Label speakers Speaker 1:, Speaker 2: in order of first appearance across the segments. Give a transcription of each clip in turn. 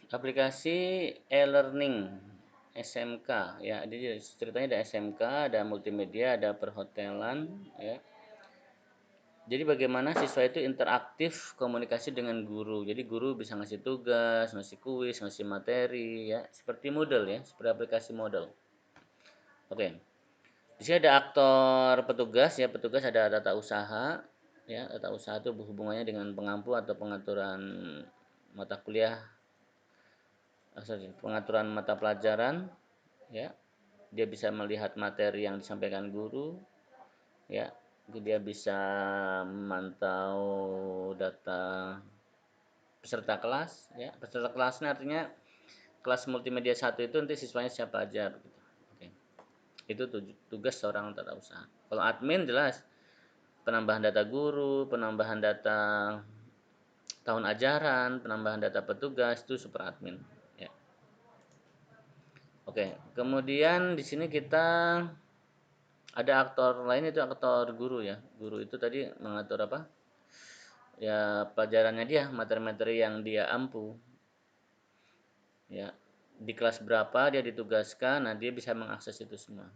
Speaker 1: Aplikasi e-learning SMK ya. Jadi ceritanya ada SMK, ada multimedia, ada perhotelan ya. Jadi bagaimana siswa itu interaktif komunikasi dengan guru. Jadi guru bisa ngasih tugas, ngasih kuis, ngasih materi ya, seperti Moodle ya, seperti aplikasi Moodle. Oke. Di sini ada aktor petugas ya, petugas ada tata usaha ya, tata usaha itu berhubungannya dengan pengampu atau pengaturan mata kuliah, pengaturan mata pelajaran ya. Dia bisa melihat materi yang disampaikan guru ya. Dia bisa memantau data peserta kelas ya. Peserta kelasnya artinya kelas multimedia 1 itu nanti siswanya siapa aja begitu. Oke. Itu tugas seorang tata usaha. Kalau admin jelas penambahan data guru, penambahan data tahun ajaran, penambahan data petugas itu super admin ya. Oke, kemudian di sini kita ada aktor lain, itu aktor guru ya. Guru itu tadi mengatur apa? Ya pelajarannya dia, materi-materi yang dia ampu. Ya. Di kelas berapa dia ditugaskan, nah dia bisa mengakses itu semua.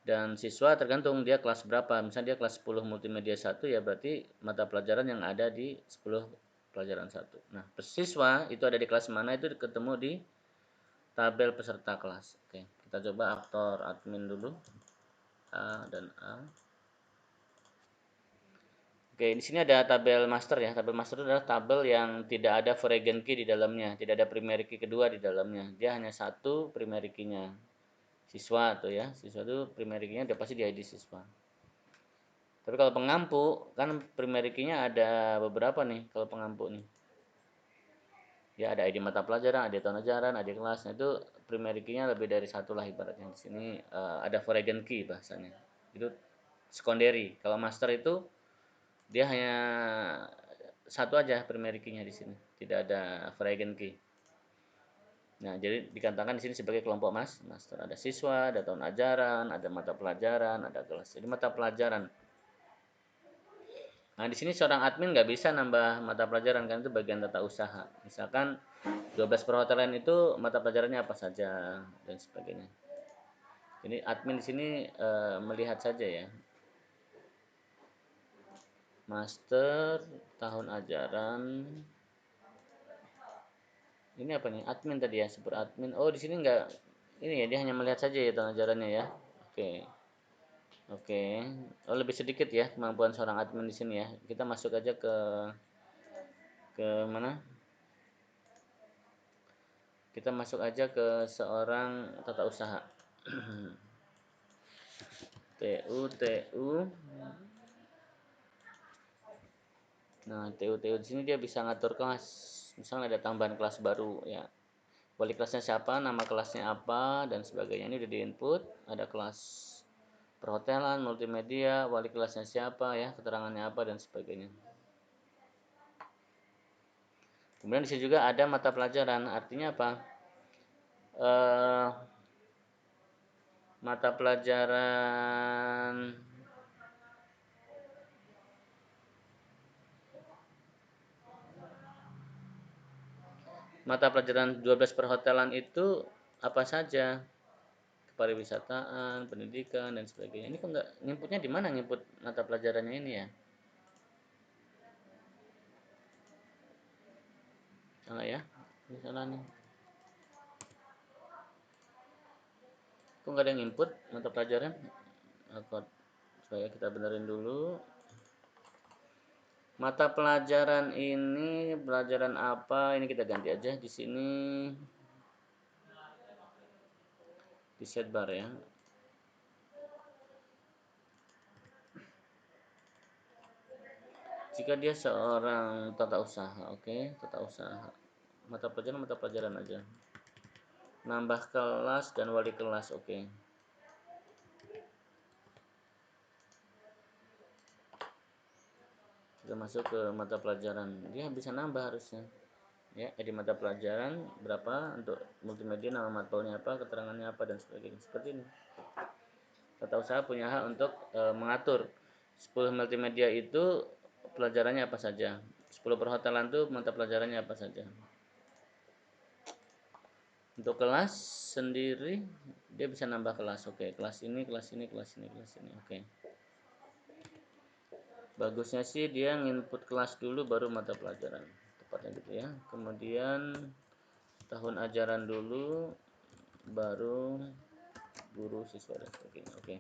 Speaker 1: Dan siswa tergantung dia kelas berapa. Misalnya dia kelas 10 multimedia 1 ya berarti mata pelajaran yang ada di 10 pelajaran 1. Nah, siswa itu ada di kelas mana itu ketemu di tabel peserta kelas. Oke, kita coba aktor admin dulu. A dan A. Oke, di sini ada tabel master ya. Tabel master itu adalah tabel yang tidak ada foreign key di dalamnya, tidak ada primary key kedua di dalamnya. Dia hanya satu primary key-nya. Siswa tuh ya. Siswa itu primary key-nya udah pasti di ID siswa. Tapi kalau pengampu kan primary key-nya ada beberapa nih kalau pengampu nih. Ya ada ID mata pelajaran, ada tahun ajaran, ada kelas. Nah itu primary key-nya lebih dari satu lah ibaratnya. Di sini ada foreign key bahasanya. Itu secondary. Kalau master itu dia hanya satu aja primary key-nya di sini. Tidak ada foreign key. Nah, jadi dikatakan di sini sebagai kelompok master. Ada siswa, ada tahun ajaran, ada mata pelajaran, ada kelas. Jadi mata pelajaran. Nah, di sini seorang admin nggak bisa nambah mata pelajaran kan itu bagian tata usaha. Misalkan 12 perhotelan itu mata pelajarannya apa saja dan sebagainya. Jadi admin di sini melihat saja ya. Master, tahun ajaran. Ini apa nih? Admin tadi ya, super admin. Oh, di sini nggak ini ya, dia hanya melihat saja ya tahun ajarannya ya. Oke. Oke. Oh, lebih sedikit ya kemampuan seorang admin di sini ya. Kita masuk aja ke mana? Kita masuk aja ke seorang tata usaha. TU. Nah, TU di sini dia bisa ngatur kelas. Misalnya ada tambahan kelas baru ya. Wali kelasnya siapa, nama kelasnya apa dan sebagainya. Ini udah di-input, ada kelas perhotelan, multimedia, wali kelasnya siapa ya, keterangannya apa dan sebagainya. Kemudian di sini juga ada mata pelajaran, artinya apa? Mata pelajaran mata pelajaran 12 perhotelan itu apa saja? Pariwisataan, pendidikan dan sebagainya. Ini kok nggak nginputnya di mana nginput mata pelajarannya ini ya? Salah ya? Ini salah nih. Kok nggak ada yang input mata pelajaran? Supaya kita benerin dulu. Mata pelajaran ini pelajaran apa? Ini kita ganti aja di sini di setbar ya. Jika dia seorang tata usaha, oke, tata usaha. Mata pelajaran aja. Nambah kelas dan wali kelas, oke. Kita masuk ke mata pelajaran. Dia bisa nambah harusnya. Ya, di mata pelajaran berapa untuk multimedia, nama matkulnya apa, keterangannya apa dan sebagainya. Seperti ini. Tata usaha punya hak untuk mengatur 10 multimedia itu pelajarannya apa saja. 10 perhotelan itu mata pelajarannya apa saja. Untuk kelas sendiri dia bisa nambah kelas. Oke, kelas ini, kelas ini, kelas ini, kelas ini. Oke. Bagusnya sih dia nginput kelas dulu baru mata pelajaran. Tepatnya gitu ya. Kemudian tahun ajaran dulu baru guru, siswa dan sebagainya. Oke.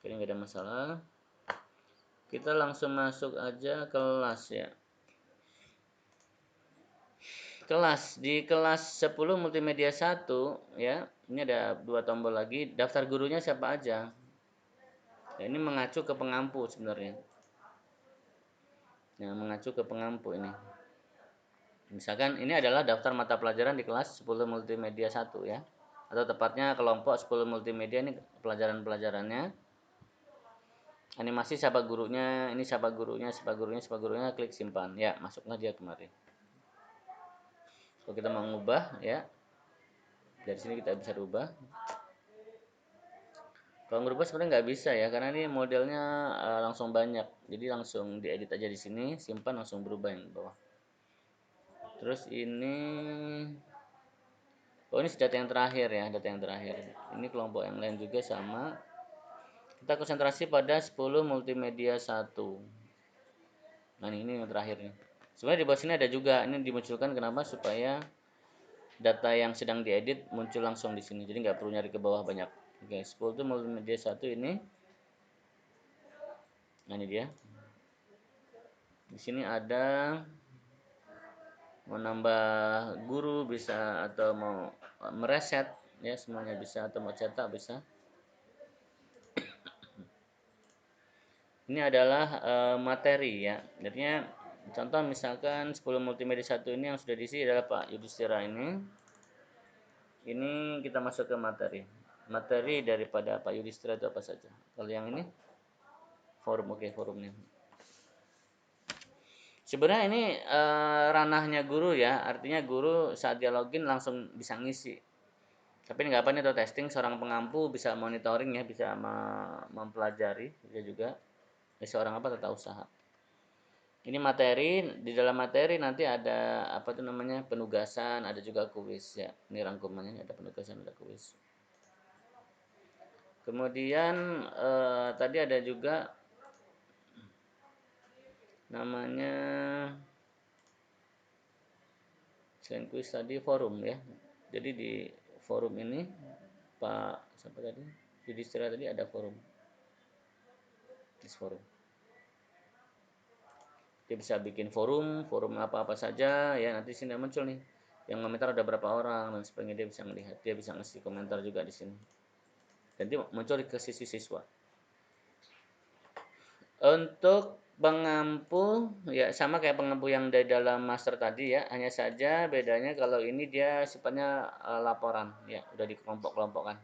Speaker 1: Ini nggak ada masalah. Kita langsung masuk aja kelas ya. Kelas di kelas 10 multimedia 1 ya. Ini ada 2 tombol lagi. Daftar gurunya siapa aja? Ya, ini mengacu ke pengampu sebenarnya. Yang mengacu ke pengampu ini. Misalkan ini adalah daftar mata pelajaran di kelas 10 multimedia 1 ya. Atau tepatnya kelompok 10 multimedia, ini pelajaran-pelajarannya. Animasi siapa gurunya, ini siapa gurunya, siapa gurunya, siapa gurunya, klik simpan. Ya, masuklah dia kemarin. Kalau kita mau ngubah ya, dari sini kita bisa rubah. Kalau ngerubah sebenarnya nggak bisa ya, karena ini modelnya langsung banyak. Jadi langsung diedit aja di sini, simpan langsung berubah yang bawah. Terus ini, oh ini data yang terakhir ya, data yang terakhir. Ini kelompok yang lain juga sama. Kita konsentrasi pada 10 multimedia 1. Nah ini yang terakhir nih. Sebenarnya di bawah sini ada juga, ini dimunculkan kenapa? Supaya data yang sedang diedit muncul langsung di sini. Jadi nggak perlu nyari ke bawah banyak. Oke, 10 itu multimedia 1 ini. Nah ini dia. Di sini ada mau nambah guru bisa, atau mau mereset ya, semuanya bisa, atau mau cetak bisa. Ini adalah materi ya. Jadinya contoh misalkan 10 multimedia 1 ini yang sudah diisi adalah Pak Yudhistira ini. Ini kita masuk ke materi. Materi daripada Pak Yudhistira itu apa saja? Kalau yang ini forum, oke, forumnya. Sebenarnya ini ranahnya guru ya, artinya guru saat dia login langsung bisa ngisi. Tapi nggak apa, ini atau testing, seorang pengampu bisa monitoring ya, bisa mempelajari dia juga. Seorang apa, tata usaha. Ini materi, di dalam materi nanti ada apa tuh namanya, penugasan, ada juga kuis ya. Ini rangkumannya, ada penugasan, ada kuis. Kemudian tadi ada juga namanya, selain kuis tadi forum ya. Jadi di forum ini Pak siapa tadi? Yudhistira tadi ada forum. Di forum. Dia bisa bikin forum, forum apa-apa saja ya, nanti sini muncul nih. Yang komentar ada berapa orang dan sebagainya, dia bisa melihat, dia bisa ngasih komentar juga di sini. Dan dia muncul ke sisi siswa. Untuk pengampu ya sama kayak pengampu yang dari dalam master tadi ya, hanya saja bedanya kalau ini dia sifatnya laporan ya, udah dikelompok-kelompokkan.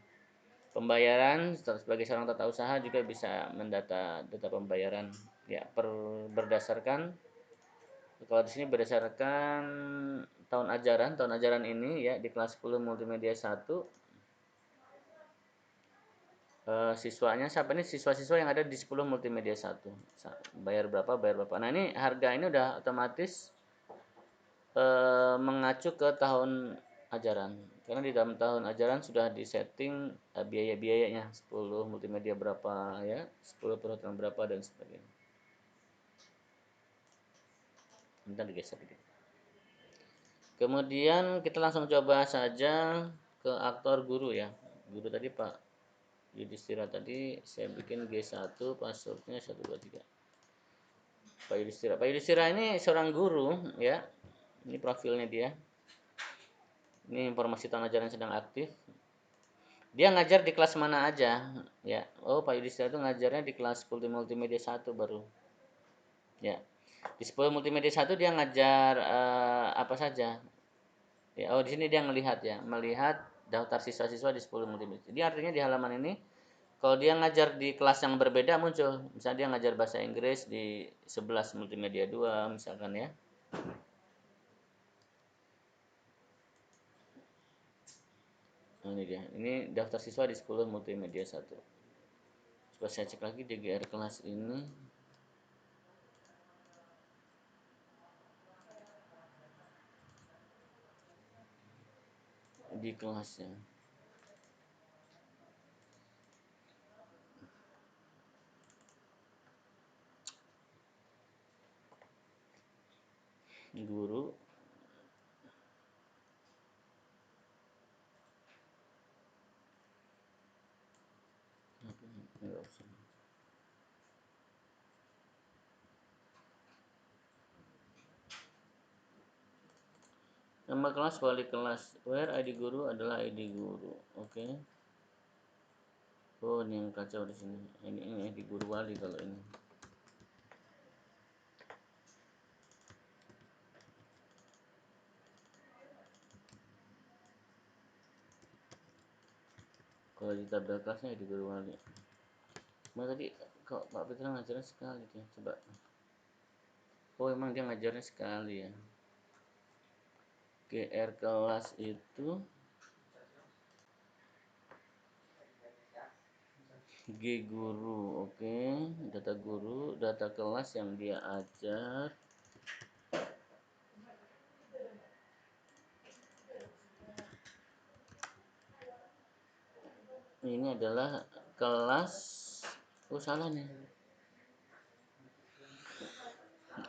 Speaker 1: Pembayaran sebagai seorang tata usaha juga bisa mendata data pembayaran ya, berdasarkan, kalau di sini berdasarkan tahun ajaran ini ya, di kelas 10 multimedia 1 siswanya siapa, ini siswa-siswa yang ada di 10 multimedia 1 bayar berapa, bayar berapa. Nah ini harga ini udah otomatis mengacu ke tahun ajaran, karena di dalam tahun ajaran sudah disetting biaya-biayanya, 10 multimedia berapa ya, 10 perhotelan berapa dan sebagainya. Bentar digeser dikit. Kemudian kita langsung coba saja ke aktor guru ya. Guru tadi Pak Yudhistira tadi saya bikin G1, passwordnya 123. Pak Yudhistira. Pak Yudhistira ini seorang guru ya. Ini profilnya dia. Ini informasi tahun ajaran sedang aktif. Dia ngajar di kelas mana aja ya. Oh, Pak Yudhistira itu ngajarnya di kelas multimedia 1 baru. Ya. Di 10 multimedia 1 dia ngajar apa saja. Ya, oh di sini dia melihat ya, melihat daftar siswa-siswa di 10 multimedia. Jadi artinya di halaman ini kalau dia ngajar di kelas yang berbeda muncul. Misalnya dia ngajar bahasa Inggris di 11 multimedia 2 misalkan ya. Nah, ini dia. Ini daftar siswa di 10 multimedia 1. Coba saya cek lagi di GR kelas ini. di kelasnya. Guru enggak usah. Nama kelas wali kelas. Where ID guru adalah ID guru. Oke. Oh, ini yang kacau di sini. Ini ID guru wali kalau ini. Kalau di tabel kelasnya ID guru wali. Nah, tadi kok Pak Petra ngajarnya sekali dia. Coba. Oh, emang dia ngajarnya sekali ya. GR kelas itu G guru, oke. Data guru, data kelas yang dia ajar. Ini adalah kelas. Oh, salah nih.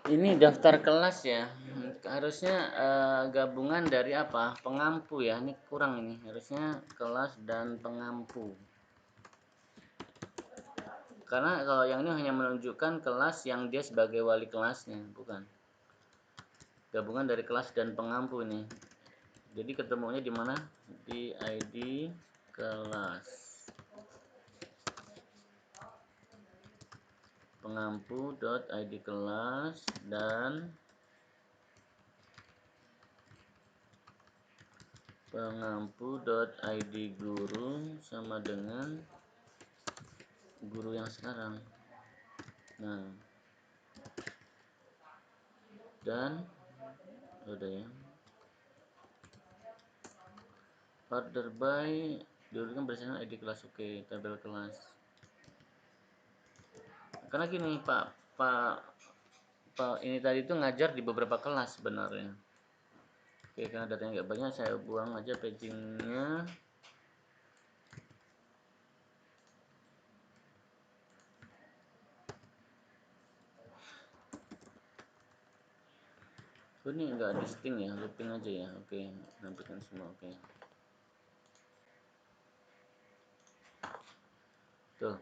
Speaker 1: Ini daftar kelas ya. Harusnya gabungan dari apa? Pengampu ya. Ini kurang ini. Harusnya kelas dan pengampu. Karena kalau yang ini hanya menunjukkan kelas yang dia sebagai wali kelasnya, bukan. Gabungan dari kelas dan pengampu ini. Jadi ketemunya di mana? Di ID kelas. Pengampu.id kelas dan pengampu.id guru sama dengan guru yang sekarang. Nah, dan udah ya. Order by diurutkan berdasarkan ID kelas. Oke, tabel kelas. Karena gini Pak ini tadi itu ngajar di beberapa kelas sebenarnya. Oke, karena datanya nggak banyak, saya buang aja pagingnya. Oh, ini nggak distinct ya, looping aja ya. Oke, nampilkan semua. Oke. Tuh.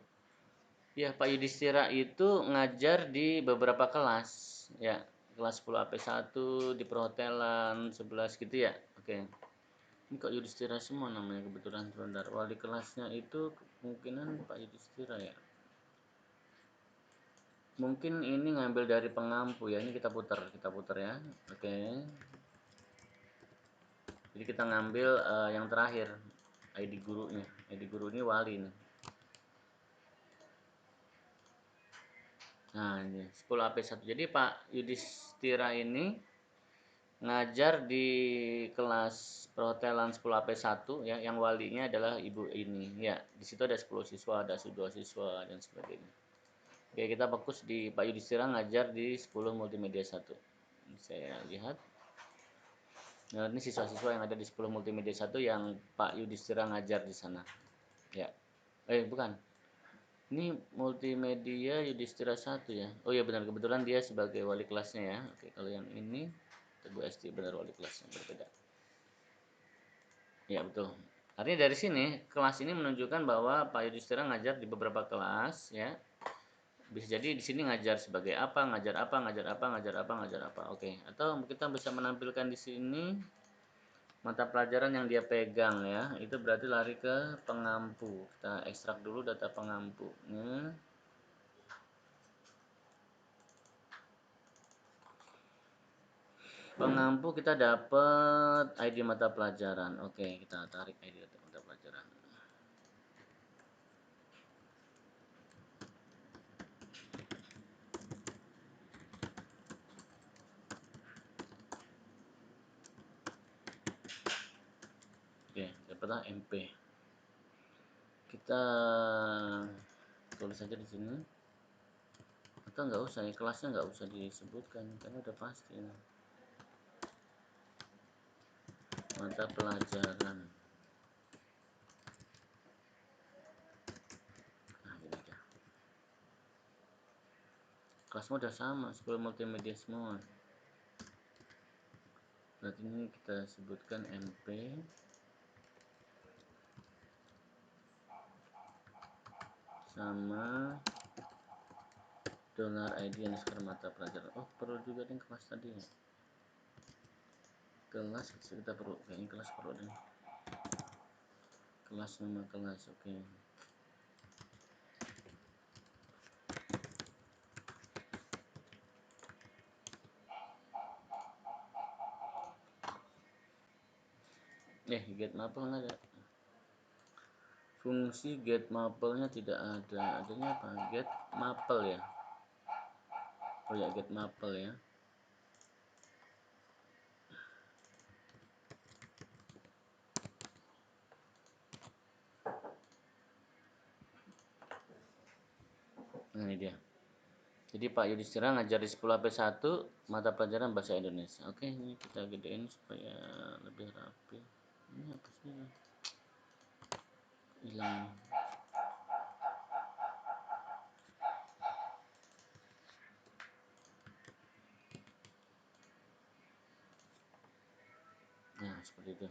Speaker 1: Ya, Pak Yudhistira itu ngajar di beberapa kelas. Ya, kelas 10 AP1 di perhotelan 11 gitu ya. Oke. Ini kok Yudhistira semua namanya kebetulan sebentar. Wali kelasnya itu kemungkinan Pak Yudhistira ya. Mungkin ini ngambil dari pengampu ya. Ini kita putar ya. Oke. Jadi kita ngambil yang terakhir ID gurunya. ID guru ini wali nih. Nah, ini 10 AP1. Jadi Pak Yudhistira ini ngajar di kelas perhotelan 10 AP1 ya, yang walinya adalah ibu ini. Ya, di situ ada 10 siswa, ada 2 siswa dan sebagainya. Oke, kita fokus di Pak Yudhistira ngajar di 10 multimedia 1. Saya lihat. Nah, ini siswa-siswa yang ada di 10 multimedia 1 yang Pak Yudhistira ngajar di sana. Ya. Bukan. Ini multimedia Yudhistira 1 ya. Oh iya benar, kebetulan dia sebagai wali kelasnya ya. Oke, kalau yang ini Teguh SD benar wali kelasnya, berbeda. Ya betul. Artinya dari sini kelas ini menunjukkan bahwa Pak Yudhistira ngajar di beberapa kelas ya. Bisa jadi di sini ngajar sebagai apa, ngajar apa, ngajar apa, ngajar apa, ngajar apa. Oke. Atau kita bisa menampilkan di sini mata pelajaran yang dia pegang ya. Itu berarti lari ke pengampu. Kita ekstrak dulu data pengampunya. Pengampu kita dapat ID mata pelajaran. Oke, kita tarik ID mata pelajaran. Oke, dapatlah MP. Kita tulis saja di sini. Atau nggak usah ya, kelasnya nggak usah disebutkan karena udah pasti. mata pelajaran. Nah, ini dia. Kelasmu udah sama, 10 multimedia semua. Berarti ini kita sebutkan MP sama $id underscore mata pelajaran. Oh, perlu juga nih kelas tadi ya. Kelas kita perlu, kayaknya kelas perlu deh. Kelas nama kelas, oke. Get maple nggak ada. Fungsi get maple-nya tidak ada. Adanya apa? Get maple ya. Oh ya, get maple ya. Nah, ini dia. Jadi Pak Yudhistira ngajar di 10 AP 1 mata pelajaran bahasa Indonesia. Oke, ini kita gedein supaya lebih rapi. Ini apa sih? Hilang. Nah, seperti itu.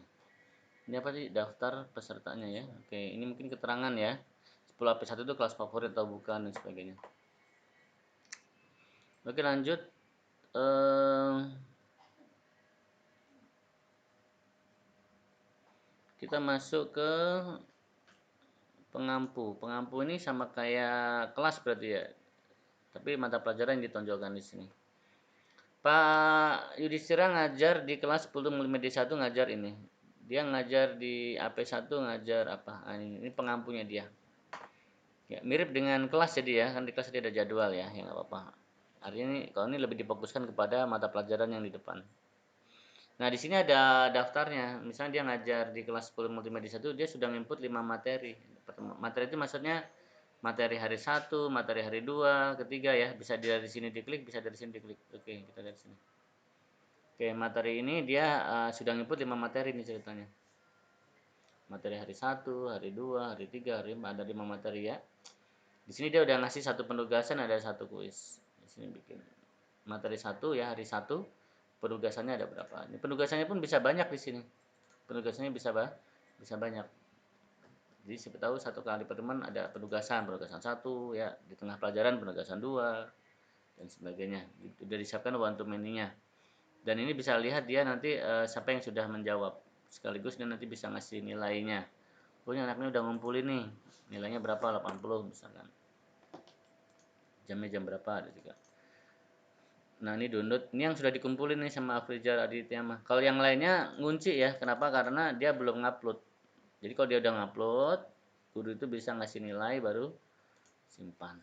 Speaker 1: Ini apa sih? Daftar pesertanya ya. Oke, ini mungkin keterangan ya. 10 AP 1 itu kelas favorit atau bukan dan sebagainya. Oke, lanjut. Kita masuk ke pengampu. Pengampu ini sama kayak kelas berarti ya. Tapi mata pelajaran yang ditonjolkan di sini. Pak Yudhistira ngajar di kelas 10 multimedia 1 ngajar ini. Dia ngajar di AP1 ngajar apa? Ini pengampunya dia. Ya, mirip dengan kelas jadi ya, kan di kelas dia ada jadwal ya, yang nggak apa-apa. Artinya ini kalau ini lebih difokuskan kepada mata pelajaran yang di depan. Nah, di sini ada daftarnya. Misalnya dia ngajar di kelas 10 multimedia 1, dia sudah input 5 materi. Materi itu maksudnya materi hari 1, materi hari 2, ketiga ya. Bisa dari sini diklik, bisa dari sini diklik. Oke, kita dari sini. Oke, materi ini dia sudah input 5 materi nih ceritanya. Materi hari 1, hari 2, hari 3, hari 4, ada 5 materi ya. Di sini dia udah ngasih satu penugasan, ada satu kuis. Di sini bikin materi 1 ya, hari 1. Penugasannya ada berapa? Ini penugasannya pun bisa banyak di sini. Penugasannya bisa banyak. Jadi siapa tahu satu kali pertemuan ada penugasan 1 ya, di tengah pelajaran penugasan 2 dan sebagainya. Sudah disiapkan one to many-nya. Dan ini bisa lihat dia nanti siapa yang sudah menjawab. Sekaligus dia nanti bisa ngasih nilainya. Oh, ini anaknya udah ngumpulin nih. Nilainya berapa? 80 misalkan. Jamnya jam berapa ada juga. Nah, ini download. Ini yang sudah dikumpulin nih sama Afrijar Aditya mah. Kalau yang lainnya ngunci ya. Kenapa? Karena dia belum ngupload. Jadi kalau dia udah ngupload, guru itu bisa ngasih nilai baru simpan.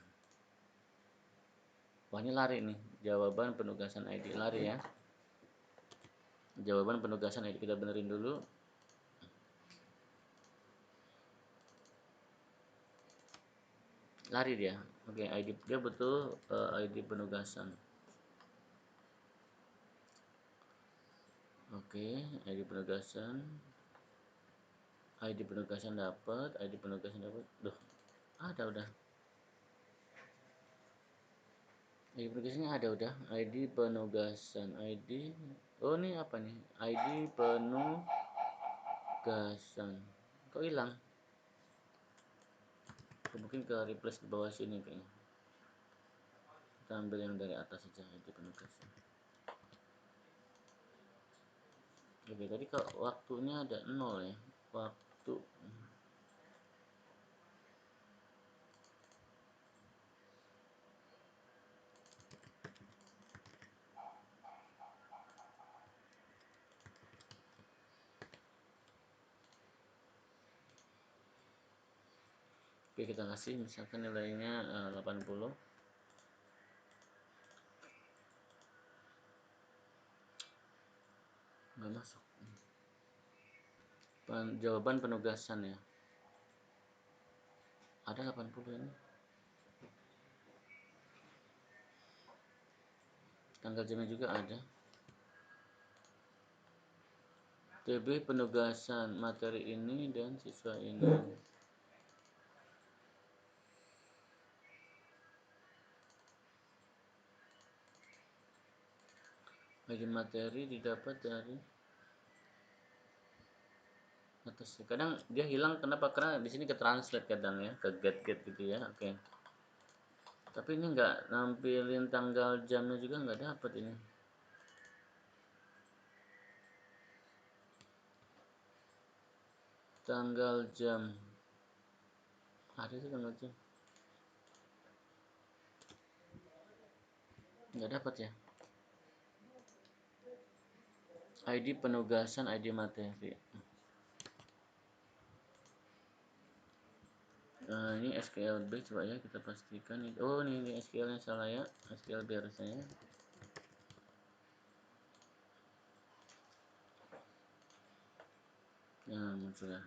Speaker 1: Wah, ini lari nih. Jawaban penugasan ID lari ya. Jawaban penugasan ID kita benerin dulu. Lari dia. Oke, ID dia betul ID penugasan. Oke, ID penugasan. ID penugasan dapat, ID penugasan dapat. Duh, ada udah. ID penugasannya ada udah. ID penugasan, ID. Oh, ini apa nih? ID penugasan. Kok hilang? Mungkin ke replace di bawah sini kayaknya. Kita ambil yang dari atas saja, ID penugasan. Oke, tadi kalau waktunya ada 0 ya. Waktu. Oke, kita kasih misalkan nilainya 80. Nggak masuk. Jawaban penugasan ya. Ada 80 ini. Tanggal jamnya juga ada. TB penugasan materi ini dan siswa ini. Bagi materi didapat dari atas. Kadang dia hilang kenapa? Karena di sini ke translate kadang ya, ke get gitu ya. Oke. Tapi ini nggak nampilin tanggal jamnya juga nggak dapat ini. Tanggal jam. Ada sih tanggal jam. Nggak dapat ya. ID penugasan, ID materi. Nah, ini SQLB coba ya kita pastikan. Oh, ini SQL-nya salah ya. SQLB harusnya ya. Nah, muncul ya.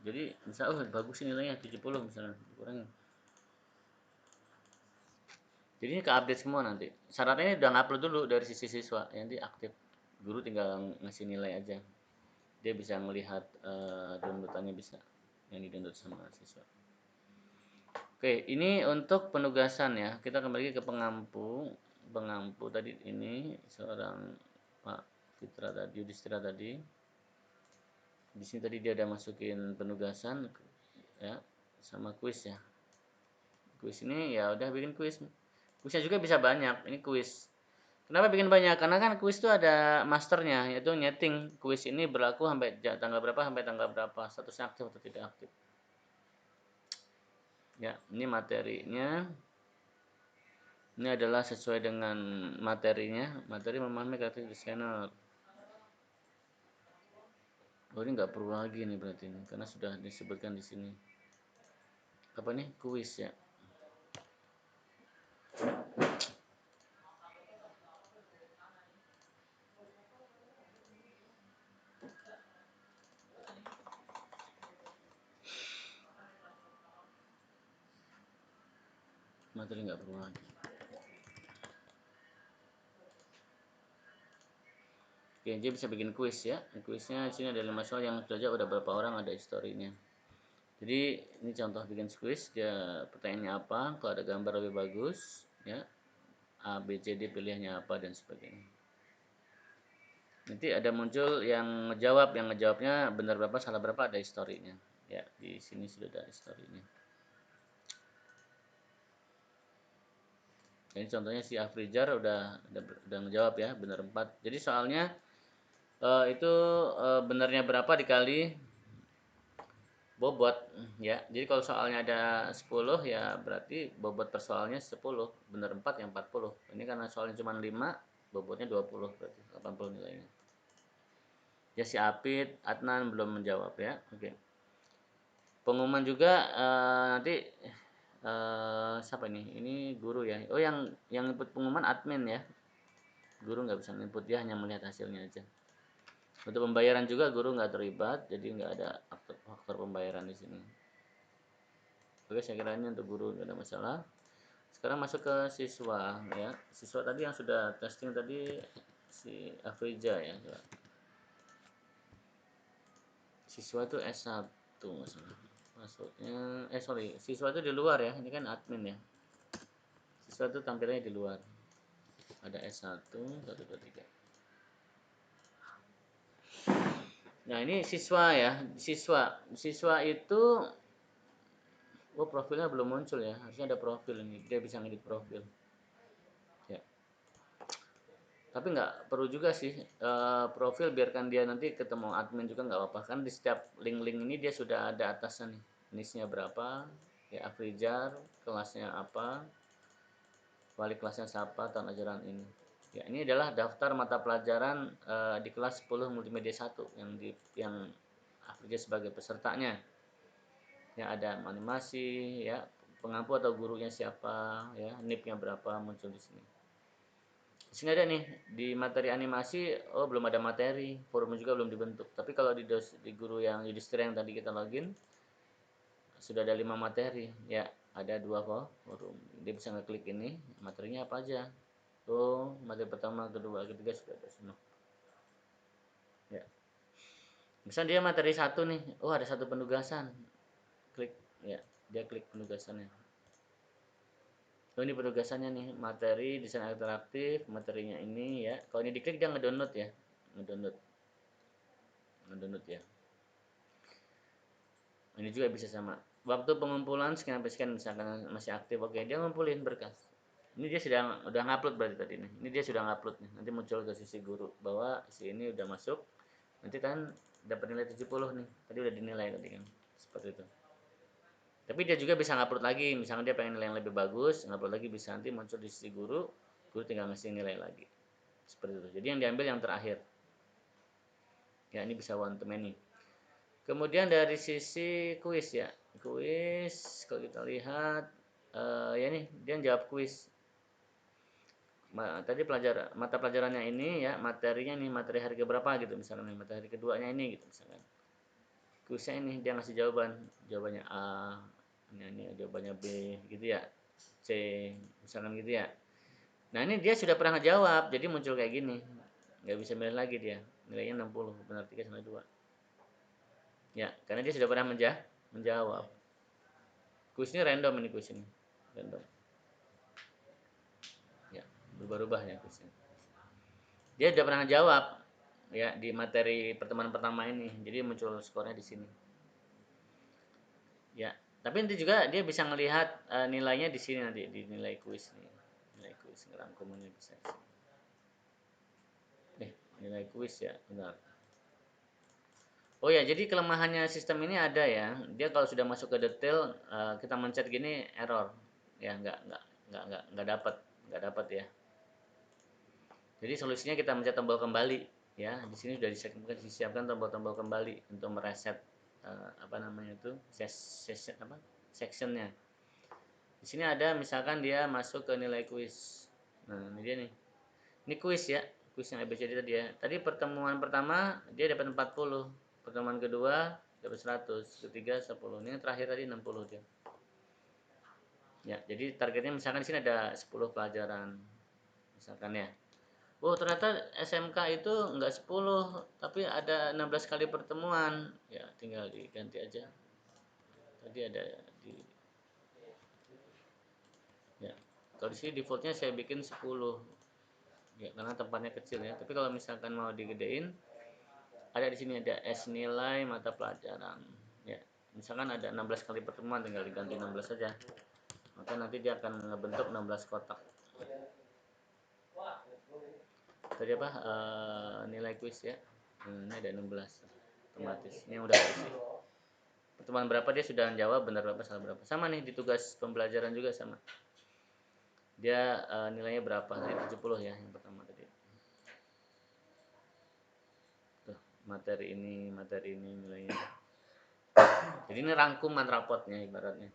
Speaker 1: Jadi misalnya bagus sih nilainya 70 misalnya, kurangin. Jadi ini ke update semua nanti. Syaratnya udah ngupload dulu dari sisi siswa, nanti aktif. Guru tinggal ngasih nilai aja. Dia bisa melihat downloadannya bisa yang di-download sama siswa. Oke, ini untuk penugasan ya. Kita kembali ke pengampu. Pengampu tadi ini seorang Pak Fitra tadi, Yudhistira tadi. Di sini tadi dia ada masukin penugasan ya sama kuis ya. Kuis ini ya udah bikin kuis. Kuisnya juga bisa banyak. Ini kuis. Kenapa bikin banyak? Karena kan kuis itu ada masternya, yaitu nyeting kuis ini berlaku sampai tanggal berapa sampai tanggal berapa, statusnya aktif atau tidak aktif. Ya, ini materinya. Ini adalah sesuai dengan materinya. Materi memahami karakter desainer. Oh, ini nggak perlu lagi nih berarti ini, karena sudah disebutkan di sini. Apa nih? Kuis ya. Materi nggak perlu lagi. Oke, dia bisa bikin kuis ya. Kuisnya di sini ada 5 soal yang sudah udah berapa orang ada historinya. Jadi ini contoh bikin kuis, dia pertanyaannya apa, kalau ada gambar lebih bagus, ya. A, B, C, D pilihannya apa dan sebagainya. Nanti ada muncul yang ngejawabnya benar berapa, salah berapa, ada historinya. Ya, di sini sudah ada historinya. Ini contohnya si Afrijar udah ngejawab ya, benar 4. Jadi soalnya itu benarnya berapa dikali bobot ya. Jadi kalau soalnya ada 10 ya berarti bobot per soalnya 10, benar 4 yang 40. Ini karena soalnya cuma 5, bobotnya 20 berarti 80 nilainya. Ya si Apit, Adnan belum menjawab ya. Oke. Pengumuman juga nanti siapa ini? Ini guru ya. Oh yang input pengumuman admin ya. Guru nggak bisa input, dia hanya melihat hasilnya aja. Untuk pembayaran juga guru nggak terlibat, jadi nggak ada faktor pembayaran di sini. Oke, saya kira ini untuk guru nggak ada masalah. Sekarang masuk ke siswa ya. Siswa tadi yang sudah testing tadi si Afrija ya. Siswa itu S1 masalah. Maksudnya sorry, siswa itu di luar ya. Ini kan admin ya. Siswa itu tampilnya di luar. Ada S1, 1, 2, 3. Nah, ini siswa ya. Siswa itu profilnya belum muncul ya. Harusnya ada profil ini. Dia bisa ngedit profil. Ya. Tapi nggak perlu juga sih profil, biarkan dia nanti ketemu admin juga nggak apa-apa. Kan di setiap link-link ini dia sudah ada atasnya nih. Nisnya berapa, ya Afrijar, kelasnya apa, wali kelasnya siapa, tahun ajaran ini. Ya, ini adalah daftar mata pelajaran di kelas 10 multimedia 1 yang Afrijar sebagai pesertanya. Ya ada animasi ya, pengampu atau gurunya siapa ya, NIP-nya berapa muncul di sini. Di sini ada nih di materi animasi, belum ada materi, forum juga belum dibentuk. Tapi kalau di guru yang Yudhistira yang tadi kita login sudah ada 5 materi ya, ada 2 forum. Dia bisa ngeklik ini, materinya apa aja. Materi pertama, kedua, ketiga sudah ada semua. Ya. Misalnya dia materi satu nih, oh ada satu penugasan, klik ya, dia klik penugasannya. Oh ini penugasannya nih, materi desain interaktif, materinya ini ya. Kalau ini diklik dia ngedownload ya, ngedownload, ngedownload ya. Ini juga bisa sama. Waktu pengumpulan sekian sampai sekian misalkan masih aktif, oke dia ngumpulin berkas. Ini dia udah ngupload berarti tadi nih. Ini dia sudah ngupload nih. Nanti muncul ke sisi guru bahwa si ini udah masuk. Nanti kan dapat nilai 70 nih. Tadi udah dinilai tadi kan. Seperti itu. Tapi dia juga bisa ngupload lagi. Misalnya dia pengen nilai yang lebih bagus, ngupload lagi bisa nanti muncul di sisi guru. Guru tinggal ngasih nilai lagi. Seperti itu. Jadi yang diambil yang terakhir. Ya ini bisa one to many. Kemudian dari sisi kuis ya. Kuis kalau kita lihat ya nih dia jawab kuis. Tadi mata pelajarannya ini ya, materinya nih materi hari keberapa gitu misalkan nih, materi hari keduanya ini gitu misalkan. Kuisnya ini dia ngasih jawabannya A, ini jawabannya B gitu ya. C misalkan gitu ya. Nah, ini dia sudah pernah ngejawab, jadi muncul kayak gini. Nggak bisa milih lagi dia. Nilainya 60, benar 3 sama 2. Ya, karena dia sudah pernah menjawab. Kuis ini random ini kuis ini. Random. Ya, berubah-ubah ya kuisnya. Dia sudah pernah jawab ya di materi pertemuan pertama ini. Jadi muncul skornya di sini. Ya, tapi nanti juga dia bisa melihat nilainya di sini nanti di nilai kuis nih. Nilai kuis ngerangkumannya bisa di sini. Nilai kuis ya, benar. Oh ya, jadi kelemahannya sistem ini ada ya. Dia kalau sudah masuk ke detail, kita mencet gini error. Ya, nggak dapat, nggak dapat ya. Jadi solusinya kita mencet tombol kembali ya. Di sini sudah disiapkan tombol-tombol kembali untuk mereset apa namanya itu sectionnya. Di sini ada misalkan dia masuk ke nilai kuis. Nah, ini dia nih. Ini kuis ya, kuis yang ABCD tadi ya. Tadi pertemuan pertama dia dapat 40, pertemuan kedua dapat 100, ketiga 10. Ini terakhir tadi 60 dia. Ya, jadi targetnya misalkan di sini ada 10 pelajaran. Misalkan ya. Oh, ternyata SMK itu enggak 10, tapi ada 16 kali pertemuan. Ya, tinggal diganti aja. Tadi ada di ya. Kalau di sini defaultnya saya bikin 10. Ya, karena tempatnya kecil ya. Tapi kalau misalkan mau digedein, ada di sini ada S nilai mata pelajaran. Ya, misalkan ada 16 kali pertemuan, tinggal diganti 16 saja. Maka nanti dia akan ngebentuk 16 kotak. Tadi apa? Nilai kuis ya. Ini ada 16 otomatis. Ini yang udah isi. Pertemuan berapa dia sudah menjawab, benar berapa, salah berapa. Sama nih di tugas pembelajaran juga sama. Dia nilainya berapa? Nilai 70 ya yang pertama tadi. Tuh, materi ini nilainya. Jadi ini rangkuman rapotnya ibaratnya.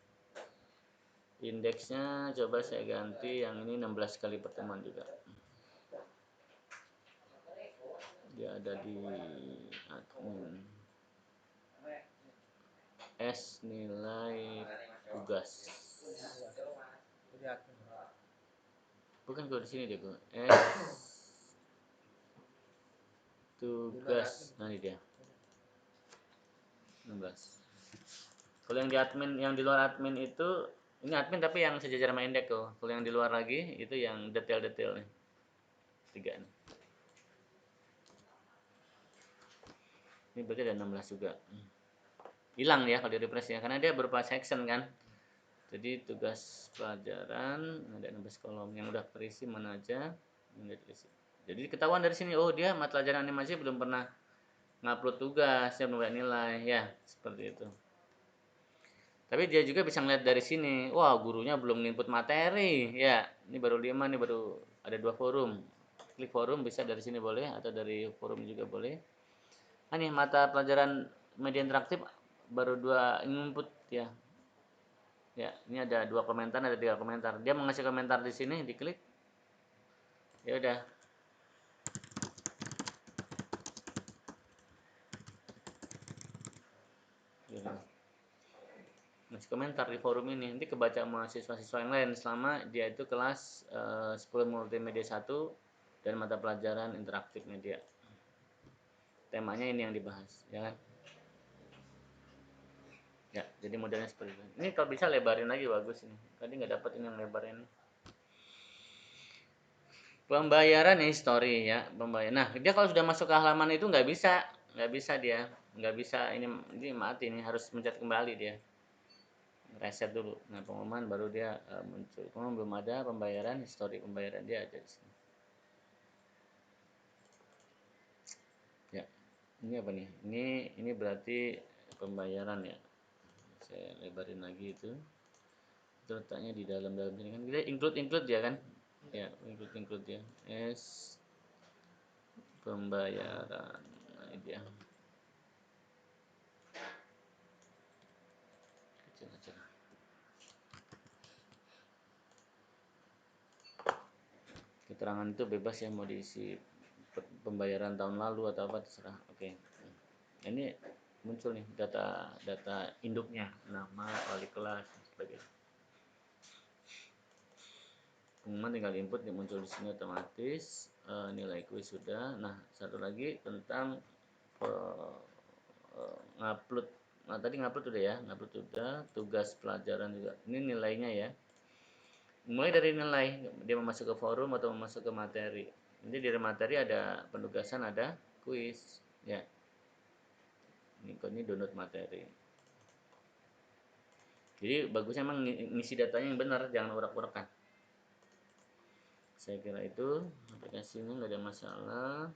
Speaker 1: Indeksnya coba saya ganti yang ini 16 kali pertemuan juga. Dia ada di admin. S nilai tugas. Bukan kalau di sini deh, Bu. S tugas. Nah, ini dia. 16. Kalau yang di admin, yang di luar admin itu ini admin tapi yang sejajar sama indeks tuh. Kalau yang di luar lagi itu yang detail-detail nih. 3 nih. Ini berarti ada 16 juga. Hilang ya kalau di refresh ya, karena dia berupa section kan. Jadi tugas pelajaran ada 16 kolom yang udah terisi mana aja yang udah terisi. Jadi ketahuan dari sini, oh dia mata pelajaran animasi belum pernah ngupload tugas, dia belum nilai ya, seperti itu. Tapi dia juga bisa ngeliat dari sini, wah gurunya belum input materi, ya ini baru 5 nih, baru ada 2 forum. Klik forum bisa dari sini boleh atau dari forum juga boleh. Nah nih mata pelajaran media interaktif baru 2 input ya. Ya, ini ada 2 komentar, ada 3 komentar. Dia mengasih komentar di sini, diklik. Ya udah. Ngasih komentar di forum ini. Nanti kebaca mahasiswa-siswa yang lain selama dia itu kelas 10 multimedia 1 dan mata pelajaran interaktif media. temanya ini yang dibahas, ya kan? Ya, jadi modelnya seperti itu. Ini kalau bisa lebarin lagi bagus ini. Tadi nggak dapat ini yang lebar ini. Pembayaran history ya, pembayaran. Nah, dia kalau sudah masuk ke halaman itu nggak bisa dia, nggak bisa ini mati nih, harus mencet kembali dia, reset dulu. Nah, pengumuman baru dia muncul. Pengumuman belum ada pembayaran, history pembayaran dia ada di sini. Ya, ini apa nih? Ini berarti pembayaran ya. Saya lebarin lagi itu. Itu letaknya di dalam sini kan. Kita include ya kan? Ya, include ya. Pembayaran. Nah, ini dia. Kecil aja. Keterangan itu bebas ya, mau diisi pembayaran tahun lalu atau apa terserah. Oke. Ini muncul nih data induknya, nama, wali kelas dan sebagainya. Pengumuman tinggal input, dia muncul di sini otomatis. Nilai kuis sudah. Nah, satu lagi tentang ngupload. Nah, tadi ngupload udah ya, ngupload udah, tugas pelajaran juga. Ini nilainya ya. Mulai dari nilai dia mau masuk ke forum atau mau masuk ke materi. Jadi di materi ada penugasan, ada kuis, ya. Ini download materi. Jadi bagusnya emang ngisi datanya yang benar, jangan urak-urakan. Saya kira itu aplikasinya nggak ada masalah.